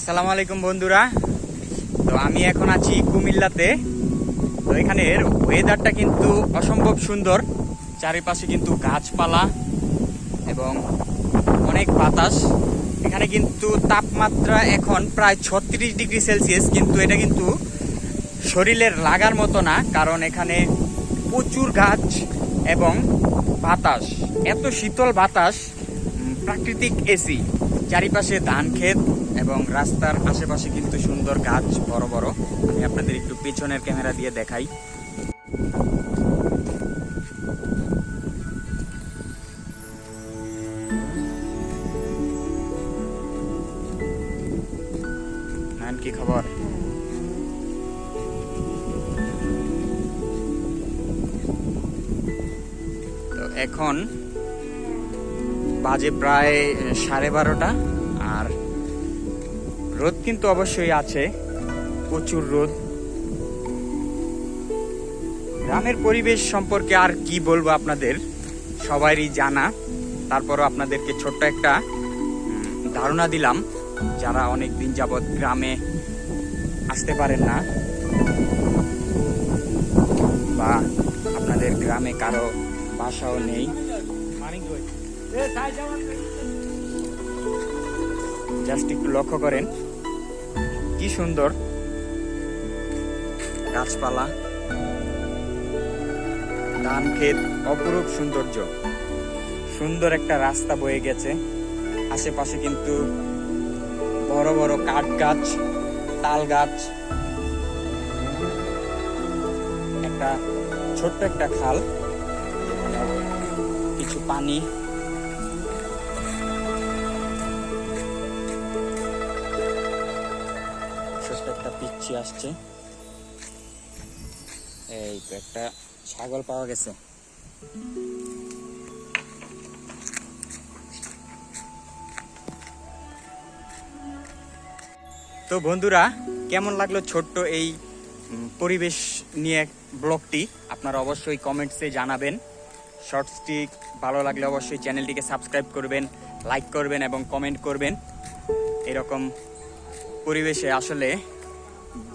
আসসালামু আলাইকুম বন্ধুরা। তো আমি এখন আছি কুমিল্লাতে। তো এখানের ওয়েদারটা কিন্তু অসম্ভব সুন্দর, চারিপাশে কিন্তু গাছপালা এবং অনেক বাতাস। এখানে কিন্তু তাপমাত্রা এখন প্রায় 36 ডিগ্রি সেলসিয়াস, কিন্তু এটা কিন্তু শরীরের লাগার মতো না, কারণ এখানে প্রচুর গাছ এবং বাতাস, এত শীতল বাতাস, প্রাকৃতিক এসি, চারিপাশে ধান ক্ষেত এবং রাস্তার আশেপাশে কিন্তু সুন্দর গাছ বড় বড়। আমি আপনাদের একটু পেছনের ক্যামেরা দিয়ে দেখাই। কি খবর? তো এখন বাজে প্রায় 12:30, আর রোদ কিন্তু অবশ্যই আছে, প্রচুর রোদ। গ্রামের পরিবেশ সম্পর্কে আর কি বলবো, আপনাদের সবারই জানা, তারপরও আপনাদেরকে ছোট্ট একটা ধারণা দিলাম। যারা অনেক দিন যাবৎ গ্রামে আসতে পারেন না, বা আপনাদের গ্রামে কারো বাসাও নেই, জাস্ট একটু লক্ষ্য করেন কি সুন্দর গাছপালা, ধান ক্ষেত, অপরূপ সৌন্দর্য। সুন্দর একটা রাস্তা বয়ে গেছে, আশেপাশে কিন্তু বড় বড় কাঠ গাছ, তাল গাছ, একটা ছোট্ট একটা খাল, কিছু পানি, ছোট্ট একটা পিচ্ছি আসছে। এই তো একটা ছাগল পাওয়া গেছে। তো বন্ধুরা, কেমন লাগলো ছোট্ট এই পরিবেশ নিয়ে ব্লগটি? আপনারা অবশ্যই কমেন্টসে জানাবেন। শর্টসটি ভালো লাগলে অবশ্যই চ্যানেলটিকে সাবস্ক্রাইব করবেন, লাইক করবেন এবং কমেন্ট করবেন। এরকম পরিবেশে আসলে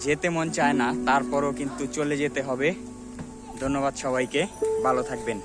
যেতে মন চায় না, তারপরও কিন্তু চলে যেতে হবে। ধন্যবাদ সবাইকে, ভালো থাকবেন।